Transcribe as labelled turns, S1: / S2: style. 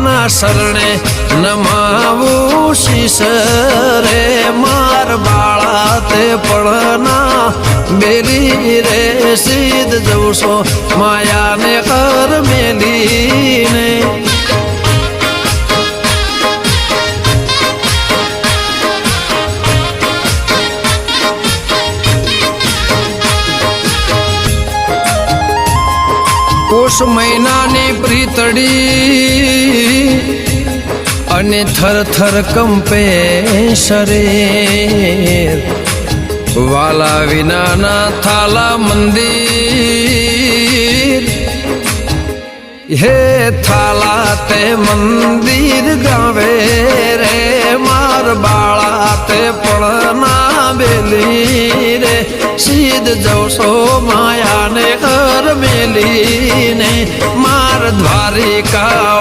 S1: માના શરણે નમાવું શીશ રે માર બાળા તે પળના બેલી રે સીધ જવશો માયાને કર મેલીને પોષ મહિનાની પ્રીતડી અને થર થર કંપે શરીર વાલા વિનાના થાલા મંદિર હે થાલા તે મંદિર ગાવે રે માર બાળા તે પળના બેલી રે સીધ જવશો માયાને કર મેલીને માર દ્વારિકા